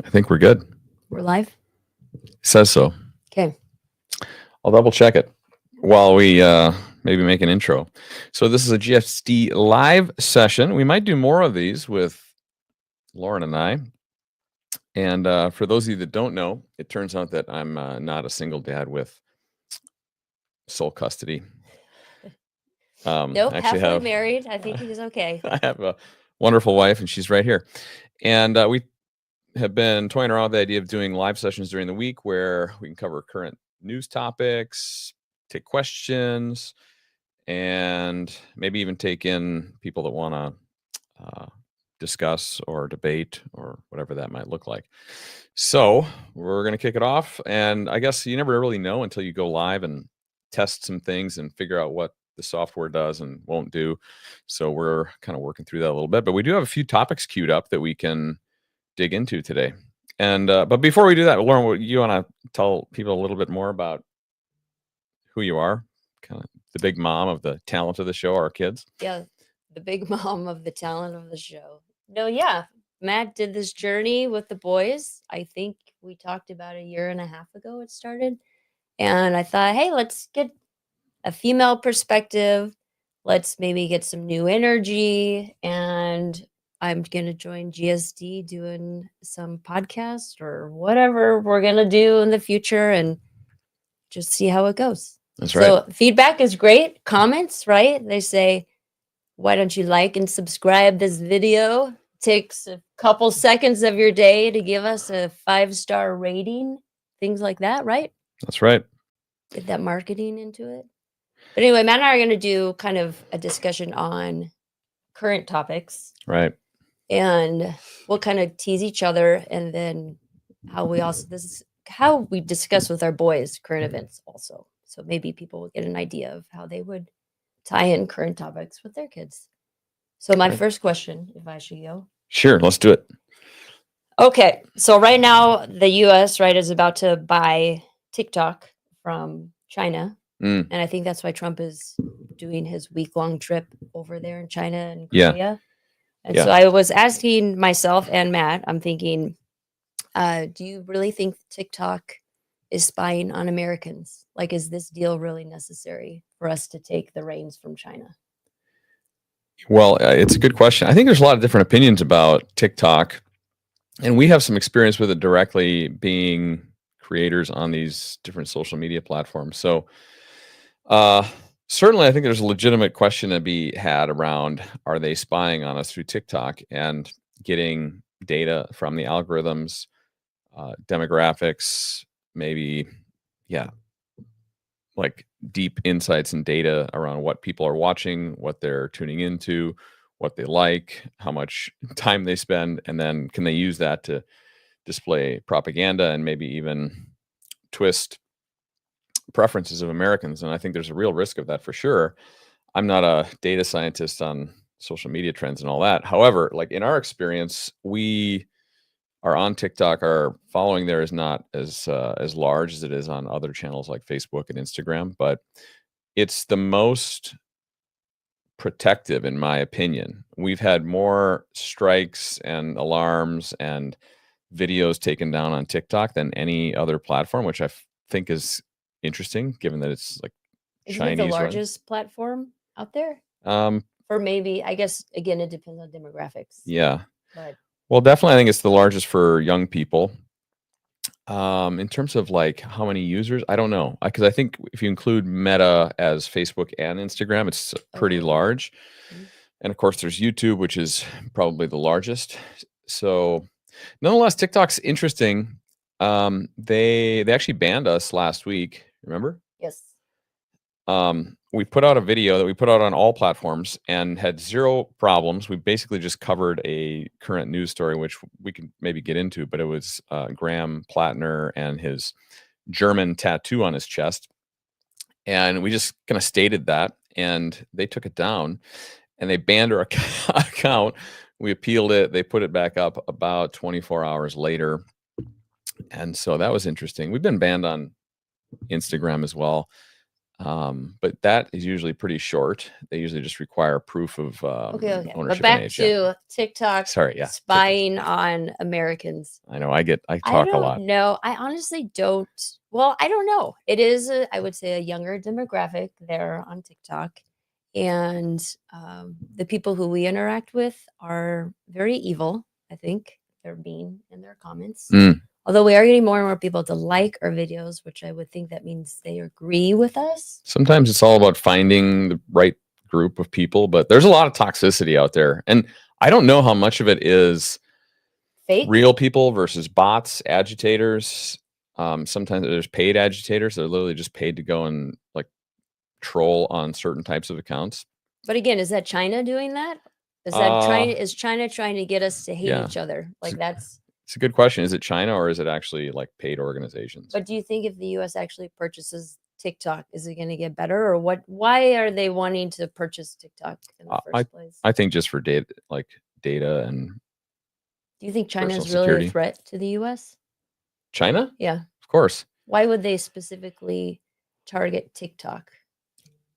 I think we're good. We're live? Says so. Okay. I'll double check it while we maybe make an intro. So this is a GSD live session. We might do more of these with Lauren and I. And for those of you that don't know, it turns out that I'm not a single dad with sole custody. Nope, I actually halfway have married. I think he's okay. I have a wonderful wife, and she's right here. And we have been toying around with the idea of doing live sessions during the week where we can cover current news topics, take questions, and maybe even take in people that want to discuss or debate or whatever that might look like. So we're going to kick it off. And I guess you never really know until you go live and test some things and figure out what the software does and won't do. So we're kind of working through that a little bit. But we do have a few topics queued up that we can dig into today. And but before we do that, Lauren, you want to tell people a little bit more about who you are, kind of the big mom of the talent of the show, our kids? Yeah, the big mom of the talent of the show. No, yeah. Matt did this journey with the boys. I think we talked about a year and a half ago it started. And I thought, hey, let's get a female perspective. Let's maybe get some new energy. And I'm going to join GSD doing some podcast or whatever we're going to do in the future and just see how it goes. That's right. So feedback is great. Comments, right? They say, why don't you like and subscribe this video? Takes a couple seconds of your day to give us a 5-star rating, things like that, right? That's right. Get that marketing into it. But anyway, Matt and I are going to do kind of a discussion on current topics. Right. And we'll kind of tease each other, and then how we also, this is how we discuss with our boys current events also. So maybe people will get an idea of how they would tie in current topics with their kids. So my first question, if I should go. Sure, let's do it. Okay, so right now the U.S. right is about to buy TikTok from China, and I think that's why Trump is doing his week-long trip over there in China and Korea. Yeah. And so I was asking myself and Matt, I'm thinking, do you really think TikTok is spying on Americans? Like, is this deal really necessary for us to take the reins from China? Well, it's a good question. I think there's a lot of different opinions about TikTok, and we have some experience with it directly being creators on these different social media platforms. So certainly I think there's a legitimate question to be had around, are they spying on us through TikTok and getting data from the algorithms, demographics, maybe, like deep insights and data around what people are watching, what they're tuning into, what they like, how much time they spend, and then can they use that to display propaganda and maybe even twist preferences of Americans. And I think there's a real risk of that for sure. I'm not a data scientist on social media trends and all that. However, like in our experience, we are on TikTok. Our following there is not as large as it is on other channels like Facebook and Instagram, but it's the most protective, in my opinion. We've had more strikes and alarms and videos taken down on TikTok than any other platform, which I think is interesting, given that it's like Isn't it the largest platform out there? Or maybe, I guess, again, it depends on demographics. Yeah. But well, definitely, I think it's the largest for young people. In terms of like how many users, I don't know, because I think if you include Meta as Facebook and Instagram, it's pretty large. And of course, there's YouTube, which is probably the largest. So, nonetheless, TikTok's interesting. They actually banned us last week. Remember? Yes. We put out a video that we put out on all platforms and had zero problems. We basically just covered a current news story, which we can maybe get into, but it was Graham Plattner and his German tattoo on his chest. And we just kind of stated that, and they took it down and they banned our account. We appealed it. They put it back up about 24 hours later. And so that was interesting. We've been banned on Instagram as well. But that is usually pretty short. They usually just require proof of Okay. But ownership and back age. Yeah. to TikTok Sorry. Yeah. TikTok. spying on Americans. I know. I I talk a don't lot. know. I honestly don't. Well, I don't know. It is, I would say, a younger demographic there on TikTok. And the people who we interact with are very evil, I think. They're mean in their comments. Mm. Although we are getting more and more people to like our videos, which I would think that means they agree with us. Sometimes it's all about finding the right group of people, but there's a lot of toxicity out there. And I don't know how much of it is Fake. real people versus bots, agitators. Sometimes there's paid agitators. They're literally just paid to go and like troll on certain types of accounts. But again, is that China doing that? Is China trying to get us to hate Yeah. each other? Like that's It's a good question. Is it China or is it actually like paid organizations? But do you think if the US actually purchases TikTok, is it gonna get better or what? Why are they wanting to purchase TikTok in the first place? I think just for data and Do you think China personal is really security. a threat to the US? China? Yeah. Of course. Why would they specifically target TikTok?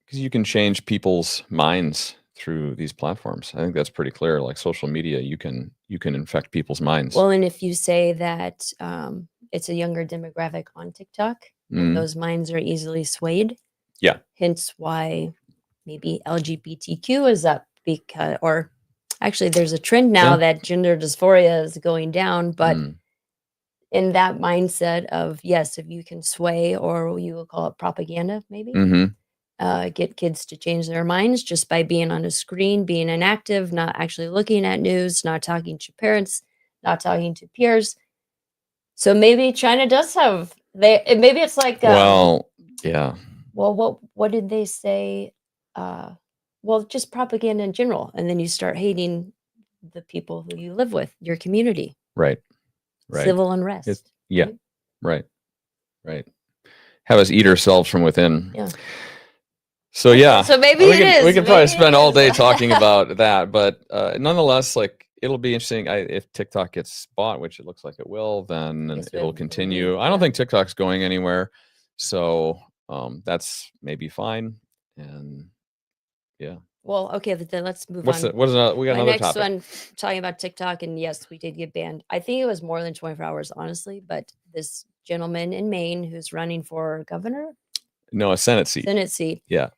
Because you can change people's minds through these platforms. I think that's pretty clear. Like social media, you can infect people's minds. Well, and if you say that it's a younger demographic on TikTok, and those minds are easily swayed. Yeah. Hence why maybe LGBTQ is up because, or actually, there's a trend now that gender dysphoria is going down, but in that mindset of yes, if you can sway, or you will call it propaganda, maybe. Get kids to change their minds just by being on a screen, being inactive, not actually looking at news, not talking to parents, not talking to peers. So maybe China does have maybe it's like well, yeah. Well, what did they say? Well, just propaganda in general, and then you start hating the people who you live with, your community. Right. Civil unrest. Yeah. Right. Have us eat ourselves from within. Yeah. So yeah, so maybe we can probably spend all day talking about that, but nonetheless, like it'll be interesting. If TikTok gets bought, which it looks like it will, then it'll continue. I don't think TikTok's going anywhere, so that's maybe fine. And yeah. Well, okay, then let's move on. We got another topic. One talking about TikTok, and yes, we did get banned. I think it was more than 24 hours, honestly. But this gentleman in Maine who's running for governor, no, a Senate seat. Yeah.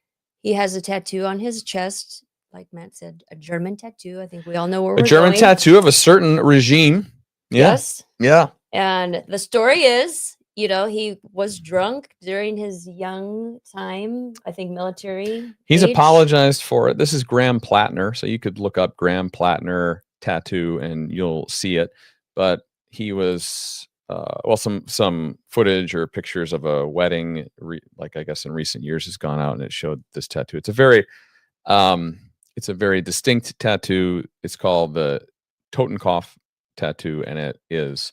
He has a tattoo on his chest, like Matt said, a German tattoo. I think we all know where we're going. A German tattoo of a certain regime. Yeah. Yes. Yeah. And the story is, he was drunk during his young time, I think military. He's apologized for it. This is Graham Plattner. So you could look up Graham Plattner tattoo and you'll see it. But he was some footage or pictures of a wedding, like I guess in recent years, has gone out and it showed this tattoo. It's a very distinct tattoo. It's called the Totenkopf tattoo, and it is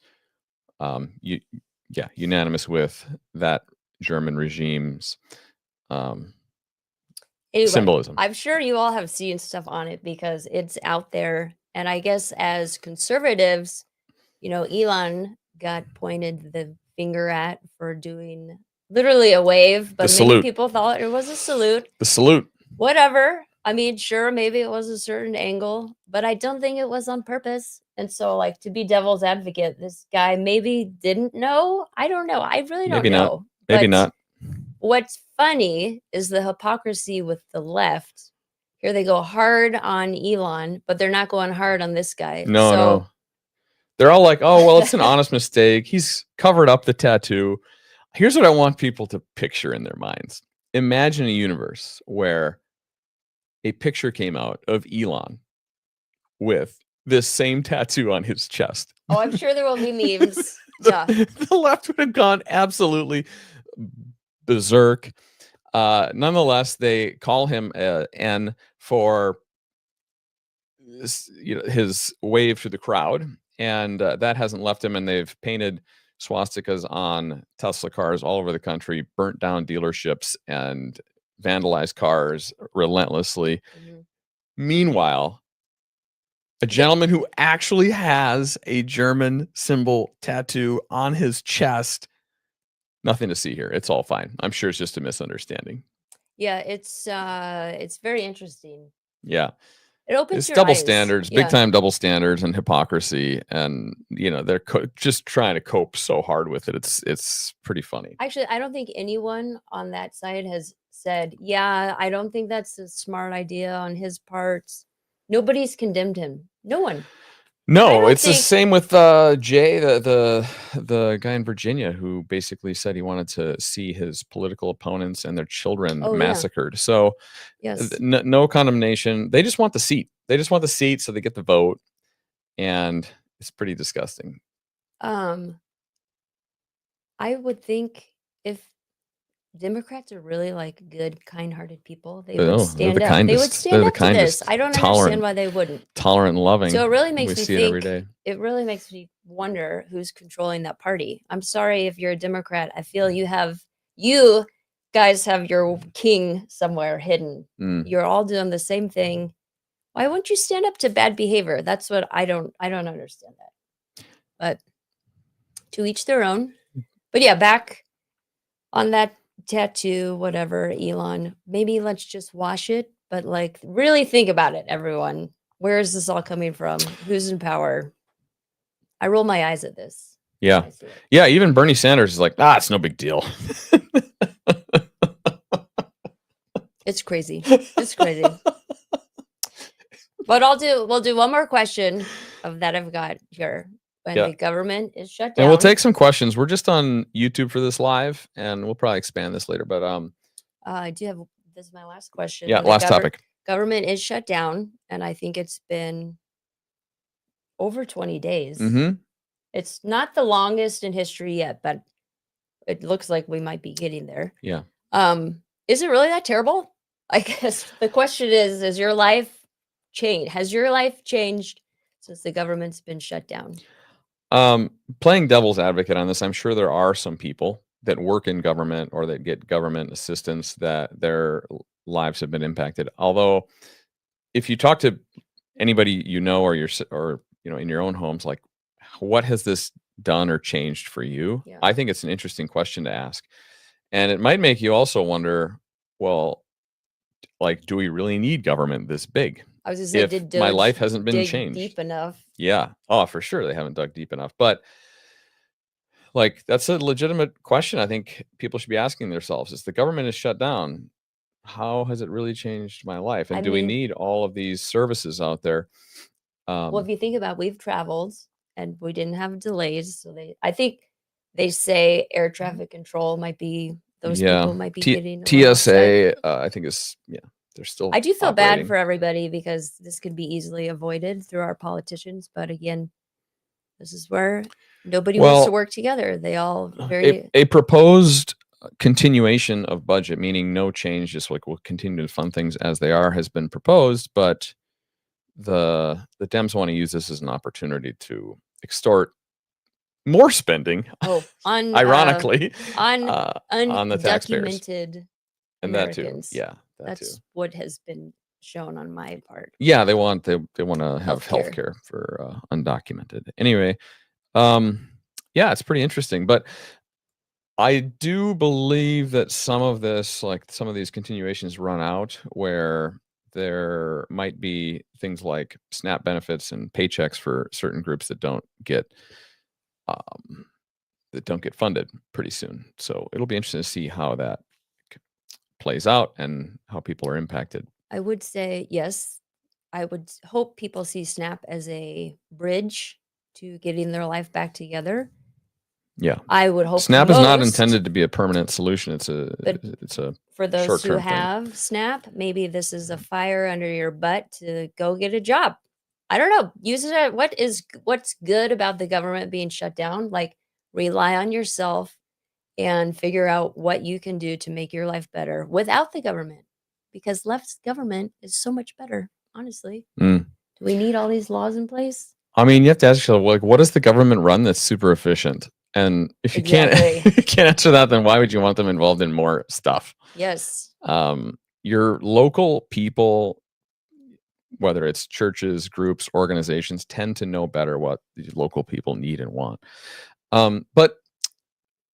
unanimous with that German regime's symbolism. I'm sure you all have seen stuff on it because it's out there, and I guess as conservatives, Elon got pointed the finger at for doing literally a wave, but many people thought it was a salute. The salute. Whatever. I mean, sure, maybe it was a certain angle, but I don't think it was on purpose. And so, like, to be devil's advocate, this guy maybe didn't know. I don't know. I really don't know. Maybe not. What's funny is the hypocrisy with the left. Here they go hard on Elon, but they're not going hard on this guy. No. They're all like, oh, well, it's an honest mistake. He's covered up the tattoo. Here's what I want people to picture in their minds. Imagine a universe where a picture came out of Elon with this same tattoo on his chest. Oh, I'm sure there will be memes. The left would have gone absolutely berserk. Nonetheless, they call him N for his wave to the crowd. And that hasn't left him, and they've painted swastikas on Tesla cars all over the country, burnt down dealerships, and vandalized cars relentlessly. Meanwhile, a gentleman who actually has a German symbol tattoo on his chest, nothing to see here. It's all fine. I'm sure it's just a misunderstanding. Yeah, it's very interesting. Yeah. It opens It's your double eyes. standards, big Yeah. time double standards and hypocrisy, and, they're just trying to cope so hard with it. It's pretty funny. Actually, I don't think anyone on that side has said, "Yeah, I don't think that's a smart idea on his part." Nobody's condemned him. No one. And I No, don't it's the think same with, Jay, the guy in Virginia who basically said he wanted to see his political opponents and their children oh, yeah. massacred. So, Yes. no condemnation. They just want the seat. They just want the seat so they get the vote, and it's pretty disgusting. Um, I would think if Democrats are really, like, good, kind-hearted people, they would Oh, they're the stand up. They would kindest. They're stand the up to this. kindest. I don't understand Tolerant, why they wouldn't. tolerant and So loving. it really We makes me see it every think day. it really makes me wonder who's controlling that party. I'm sorry if you're a Democrat. I feel you guys have your king somewhere hidden. Mm. You're all doing the same thing. Why wouldn't you stand up to bad behavior? That's what I don't understand that. But to each their own. But yeah, back on that tattoo, whatever, Elon, maybe let's just wash it, but like really think about it, everyone. Where is this all coming from? Who's in power? I roll my eyes at this when Yeah. I see it. Yeah, even Bernie Sanders is like, it's no big deal. It's crazy. It's crazy. But we'll do one more question of that I've got here. When Yeah. the government is shut And we'll down, take some questions. We're just on YouTube for this live, and we'll probably expand this later. But I do have this is my last question. yeah, When the last topic. government is shut down, and I think it's been over 20 days. Mm-hmm. It's not the longest in history yet, but it looks like we might be getting there. Yeah. Is it really that terrible? I guess the question is your life changed? Has your life changed since the government's been shut down? Playing devil's advocate on this, I'm sure there are some people that work in government or that get government assistance that their lives have been impacted. Although, if you talk to anybody or in your own homes, like, what has this done or changed for you? Yeah. I think it's an interesting question to ask, and it might make you also wonder, well, like, do we really need government this big I was gonna say, if did my Doge life hasn't been dig changed? deep enough? Yeah. Oh, for sure they haven't dug deep enough. But like, that's a legitimate question I think people should be asking themselves. Is the government is shut down, how has it really changed my life? I And do we mean, need all of these services out there? well, if Um, you think about we've traveled and we didn't have delays, so I think they say air traffic control might be those yeah. people might be getting a little upset. TSA, I think is they're still I do feel bad operating. for everybody because this could be easily avoided through our politicians, but again, this is where nobody wants to Well, work together. They all a very a proposed continuation of budget, meaning no change, just like we'll continue to fund things as they are, has been proposed, but the Dems want to use this as an opportunity to extort more spending, on ironically, on on the taxpayers, undocumented and that too. Americans. Yeah, that too. That's what has been shown on my part. Yeah, they want to have Healthcare. healthcare for undocumented. Anyway, yeah, it's pretty interesting, but I do believe that some of this, like some of these continuations, run out where there might be things like SNAP benefits and paychecks for certain groups um, that don't get funded pretty soon. So it'll be interesting to see how that plays out and how people are impacted. I would say yes. I would hope people see SNAP as a bridge to getting their life back together. Yeah. I would hope SNAP is not most, intended to be a permanent solution. but It's a for those who short-term thing. have SNAP, maybe this is a fire under your butt to go get a job. I don't know. Use it. What's good about the government being shut down? Like, rely on yourself and figure out what you can do to make your life better without the government, because less government is so much better. Honestly, Mm. do we need all these laws in place? I mean, you have to ask yourself, like, what does the government run that's super efficient? And if you Exactly. can't you can't answer that, then why would you want them involved in more stuff? Yes. Your local people, whether it's churches, groups, organizations, tend to know better what these local people need and want. But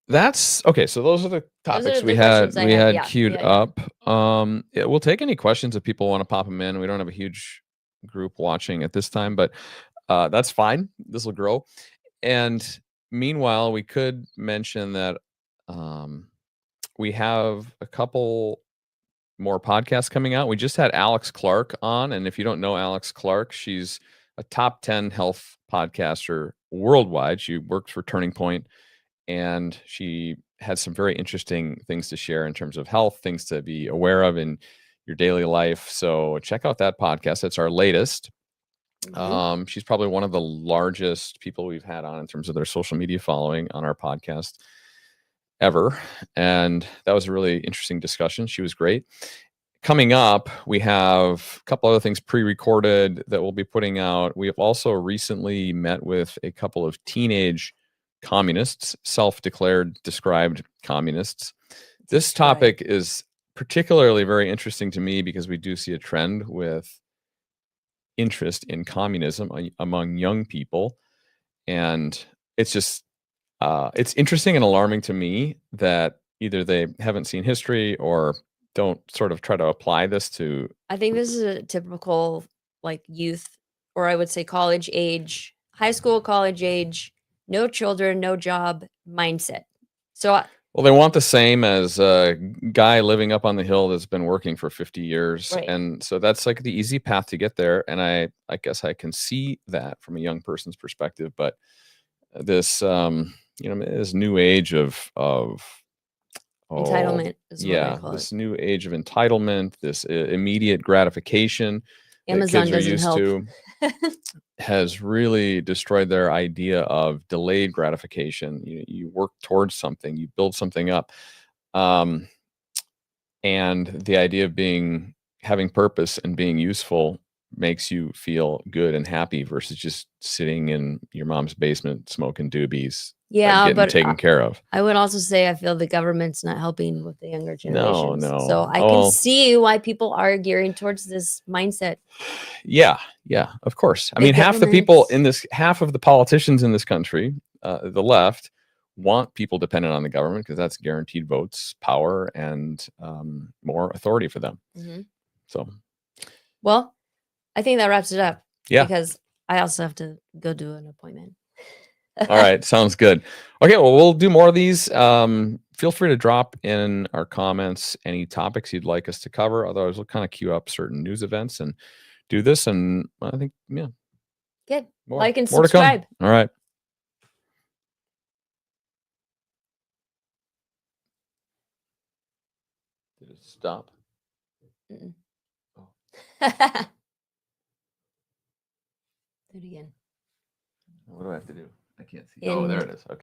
That's okay. So those are the Those are topics the questions I we had. had Yeah. queued Yeah. Yeah. up. Yeah, we'll take any questions if people want to pop them in. We don't have a huge group watching at this time, but that's fine. This will grow. And meanwhile, we could mention that um, we have a couple more podcasts coming out. We just had Alex Clark on, and if you don't know Alex Clark, she's a top 10 health podcaster worldwide. She works for Turning Point, and she had some very interesting things to share in terms of health, things to be aware of in your daily life. So check out that podcast. It's our latest. Hmm. She's probably one of the largest people we've had on in terms of their social media following on our podcast ever. And that was a really interesting discussion. She was great. Coming up, we have a couple other things pre-recorded that we'll be putting out. We have also recently met with a couple of teenage communists, self-declared, described communists. This Describe. topic is particularly very interesting to me because we do see a trend with interest in communism among young people, and it's just it's interesting and alarming to me that either they haven't seen history or don't sort of try to apply this to. I think this is a typical like youth, or I would say college age, high school, college age, no children, no job mindset. So Well, they want the same as a guy living up on the hill that's been working for 50 years, right. and so that's like the easy path to get there, and I guess I can see that from a young person's perspective, but this, this new age of oh, Entitlement is what I yeah, call it. this new age of entitlement, this immediate gratification that Amazon kids are doesn't used help. to has really destroyed their idea of delayed gratification. You work towards something, you build something up. Um, and the idea of having purpose and being useful makes you feel good and happy versus just sitting in your mom's basement smoking doobies, Yeah, getting but taken care of. I would also say I feel the government's not helping with the younger No, generations. no. So I can Oh, see why people are gearing towards this mindset. yeah, yeah, of course. I Big mean, government. half of the politicians in this country, the left, want people dependent on the government because that's guaranteed votes, power, and more authority for them. Mhm. So, Well, I think that wraps it up yeah. because I also have to go do an appointment. All right, sounds good. Okay, well, we'll do more of these. Feel free to drop in our comments any topics you'd like us to cover. Otherwise, we'll kind of queue up certain news events and do this. And I think, yeah, Good. more Like and more to come. subscribe. All right. Did it stop? Mm-mm. Oh. Do it again. What do I have to do? I can't see. Oh, there In it is. Okay.